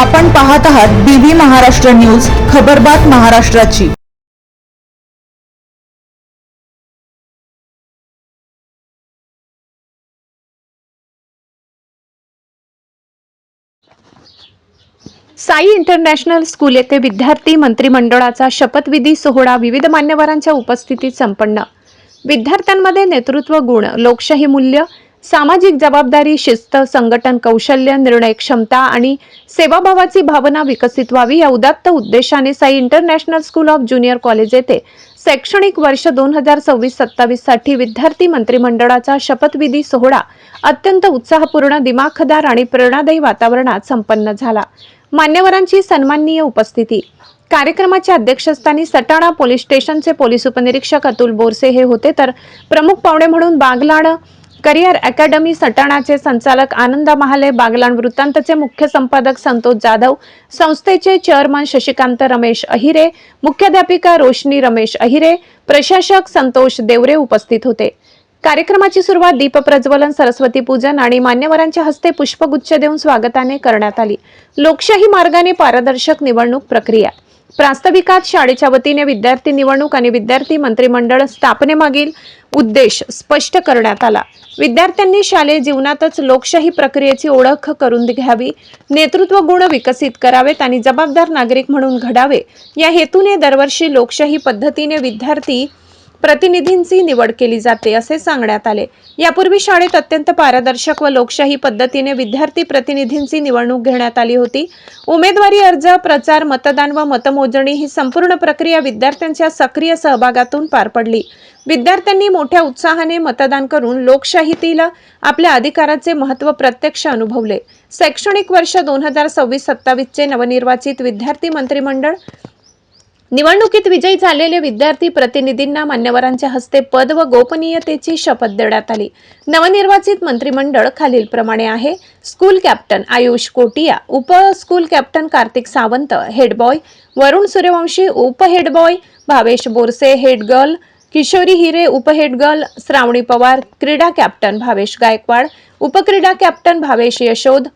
आपण पाहत आहात बीबी महाराष्ट्र न्यूज, खबरबात महाराष्ट्राची। साई इंटरनॅशनल स्कूल येथे विद्यार्थी मंत्रिमंडळाचा शपथविधी सोहळा विविध मान्यवरांच्या उपस्थितीत संपन्न। विद्यार्थ्यांमध्ये नेतृत्व गुण, लोकशाही मूल्य, सामाजिक जबाबदारी, शिस्त, संघटन कौशल्य, निर्णय क्षमता आणि सेवाभावाची भावना विकसित व्हावी या उदात्त उद्देशाने Sai international school of junior college येथे शैक्षणिक वर्ष 2026-27 साठी विद्यार्थी मंत्रिमंडळाचा शपथविधी सोहळा अत्यंत उत्साहपूर्ण, दिमाखदार आणि प्रेरणादायी वातावरणात संपन्न झाला। मान्यवरांची सन्माननीय उपस्थिती। कार्यक्रमाच्या अध्यक्षस्थानी सटाणा पोलीस स्टेशनचे पोलीस उपनिरीक्षक अतुल बोरसे हे होते, तर प्रमुख पाहुणे म्हणून बागलाण करियर अकॅडमी सटाणाचे संचालक आनंदा महाले, बागलाण वृत्तांतचे मुख्य संपादक संतोष जाधव, संस्थेचे चेअरमन शशिकांत रमेश अहिरे, मुख्याध्यापिका रोशनी रमेश अहिरे, प्रशासक संतोष देवरे उपस्थित होते। कार्यक्रमाची सुरुवात दीप प्रज्वलन, सरस्वती पूजन आणि मान्यवरांच्या हस्ते पुष्पगुच्छ देऊन स्वागताने करण्यात आली। लोकशाही मार्गाने पारदर्शक निवडणूक प्रक्रिया। प्रास्ताविकात शाळेच्या वतीने विद्यार्थी निवडणूक आणि विद्यार्थी मंत्रिमंडळ स्थापनेमागील उद्देश स्पष्ट करण्यात आला। विद्यार्थ्यांनी शालेय जीवनातच लोकशाही प्रक्रियेची ओळख करून घ्यावी, नेतृत्व गुण विकसित करावेत आणि जबाबदार नागरिक म्हणून घडावे या हेतूने दरवर्षी लोकशाही पद्धतीने विद्यार्थी प्रतिनिधींची निवड केली जाते असे सांगण्यात आले। यापूर्वी शाळेत अत्यंत पारदर्शक व लोकशाही पद्धतीने विद्यार्थी प्रतिनिधींची निवडणूक घेण्यात आली होती। उमेदवारी अर्ज, प्रचार, मतदान व मतमोजणी ही संपूर्ण प्रक्रिया विद्यार्थ्यांच्या सक्रिय सहभागातून पार पडली। विद्यार्थ्यांनी मोठ्या उत्साहाने मतदान करून लोकशाहीतील आपल्या अधिकाराचे महत्त्व प्रत्यक्ष अनुभवले। शैक्षणिक वर्ष 2026-27 चे नवनिर्वाचित विद्यार्थी मंत्रिमंडळ निवडणुकीत विजयी झालेले विद्यार्थी प्रतिनिधींना मान्यवरांच्या हस्ते पद व गोपनीयतेची शपथ देण्यात आली। नवनिर्वाचित मंत्रिमंडळ खालील प्रमाणे आहे। स्कूल कॅप्टन आयुष कोटिया, उप school captain Kartik Sawant, head boy Varun Suryavanshi, उप head boy Bhavesh Borse, head girl Kishori Hire, उप हेड गर्ल श्रावणी पवार, क्रीडा कॅप्टन भावेश गायकवाड, उपक्रीडा captain Bhavesh Yashod,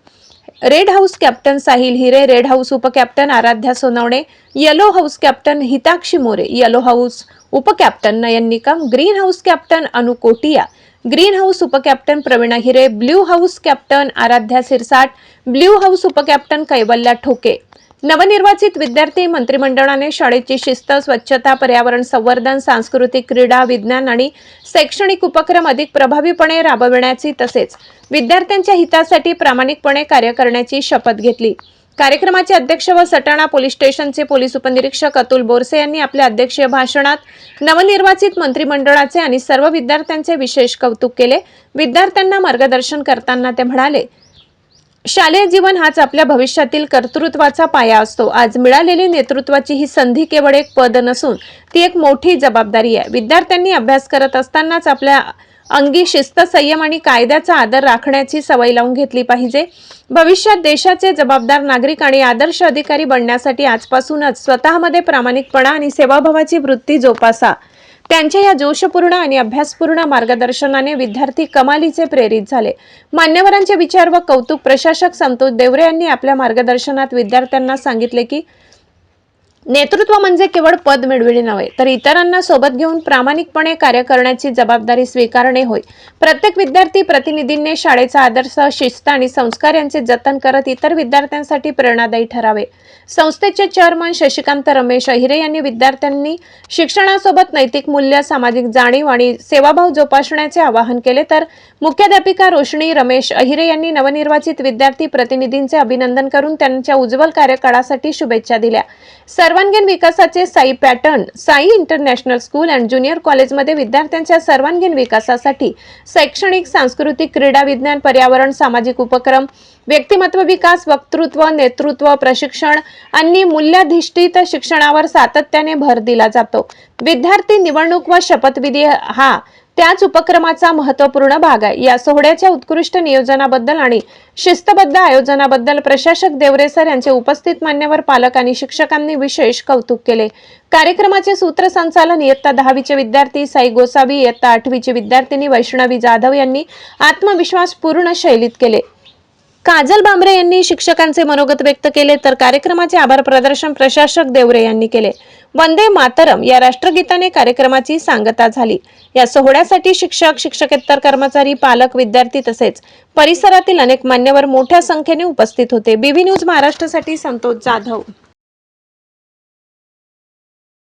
red house captain Sahil Hire, red house उपकॅप्टन Aaradhya Sonawane, yellow house captain Hitakshi More, yellow house उपकॅप्टन Nayan Nikam, green house captain Anu Kotiya, green house उपकॅप्टन Praveena Hire, blue house captain Aaradhya Sirsat, blue house उपकॅप्टन कैवल्या ठोके। नवनिर्वाचित विद्यार्थी मंत्रिमंडळाने शाळेची शिस्त, स्वच्छता, पर्यावरण संवर्धन, सांस्कृतिक, क्रीडा, विज्ञान आणि शैक्षणिक उपक्रम अधिक प्रभावीपणे राबविण्याची तसेच विद्यार्थ्यांच्या हितासाठी प्रामाणिकपणे कार्य करण्याची शपथ घेतली। कार्यक्रमाचे अध्यक्ष व सटाणा पोलीस स्टेशनचे पोलीस उपनिरीक्षक अतुल बोरसे यांनी आपल्या अध्यक्षीय भाषणात नवनिर्वाचित मंत्रिमंडळाचे आणि सर्व विद्यार्थ्यांचे विशेष कौतुक केले। विद्यार्थ्यांना मार्गदर्शन करताना ते म्हणाले, शालेय जीवन हाच आपल्या भविष्यातील कर्तृत्वाचा पाया असतो। आज मिळालेली नेतृत्वाची ही संधी केवळ एक पद नसून ती एक मोठी जबाबदारी आहे। विद्यार्थ्यांनी अभ्यास करत असतानाच आपल्या अंगी शिस्त, संयम आणि कायद्याचा आदर राखण्याची सवय लावून घेतली पाहिजे। भविष्यात देशाचे जबाबदार नागरिक आणि आदर्श अधिकारी बनण्यासाठी आजपासूनच स्वतःमध्ये प्रामाणिकपणा आणि सेवाभावाची वृत्ती जोपासा। त्यांच्या या जोशपूर्ण आणि अभ्यासपूर्ण मार्गदर्शनाने विद्यार्थी कमालीचे प्रेरित झाले। मान्यवरांचे विचार व कौतुक प्रशासक संतोष देवरे यांनी आपल्या मार्गदर्शनात विद्यार्थ्यांना सांगितले की नेतृत्व म्हणजे केवळ पद मिळविणे नव्हे, तर इतरांना सोबत घेऊन प्रामाणिकपणे कार्य करण्याची जबाबदारी स्वीकारणे होय। प्रत्येक विद्यार्थी प्रतिनिधींनी शाळेचा आदर्श, शिस्त आणि संस्कार यांचे जतन करत इतर विद्यार्थ्यांसाठी प्रेरणादायी ठरावे। संस्थेचे चेअरमन शशिकांत रमेश अहिरे यांनी विद्यार्थ्यांनी शिक्षणासोबत नैतिक मूल्य, सामाजिक जाणीव आणि सेवाभाव जोपासण्याचे आवाहन केले, तर मुख्याध्यापिका रोशनी रमेश अहिरे यांनी नवनिर्वाचित विद्यार्थी प्रतिनिधींचे अभिनंदन करून त्यांच्या उज्ज्वल कार्यकाळासाठी शुभेच्छा दिल्या। सर्वांगीण विकासाचे Sai pattern Sai international school and junior कॉलेजमध्ये विद्यार्थ्यांच्या सर्वांगीण विकासासाठी शैक्षणिक, सांस्कृतिक, क्रीडा, विज्ञान, पर्यावरण, सामाजिक उपक्रम, व्यक्तिमत्व विकास, वक्तृत्व, नेतृत्व प्रशिक्षण आणि मूल्याधिष्ठित शिक्षणावर सातत्याने भर दिला जातो। विद्यार्थी निवडणूक व शपथविधी हा त्याच उपक्रमाचा महत्त्वपूर्ण भाग आहे। या सोहळ्याच्या उत्कृष्ट नियोजनाबद्दल आणि शिस्तबद्ध आयोजनाबद्दल प्रशासक देवरे सर यांचे उपस्थित मान्यवर पालक आणि शिक्षकांनी विशेष कौतुक केले। कार्यक्रमाचे सूत्रसंचालन इयत्ता 10वीचे विद्यार्थी साई गोसावी, इयत्ता 8वीची विद्यार्थिनी वैष्णवी जाधव यांनी आत्मविश्वासपूर्ण शैलीत केले। काजल बांबरे यांनी शिक्षकांचे मनोगत व्यक्त केले, तर कार्यक्रमाचे आभार प्रदर्शन प्रशासक देवरे यांनी केले. वंदे मातरम या राष्ट्रगीताने कार्यक्रमाची सांगता झाली. या सोहळ्यासाठी शिक्षक, शिक्षकेतर कर्मचारी, पालक, विद्यार्थी तसेच परिसरातील अनेक मान्यवर मोठ्या संख्येने उपस्थित होते. बीबी न्यूज महाराष्ट्रासाठी संतोष जाधव.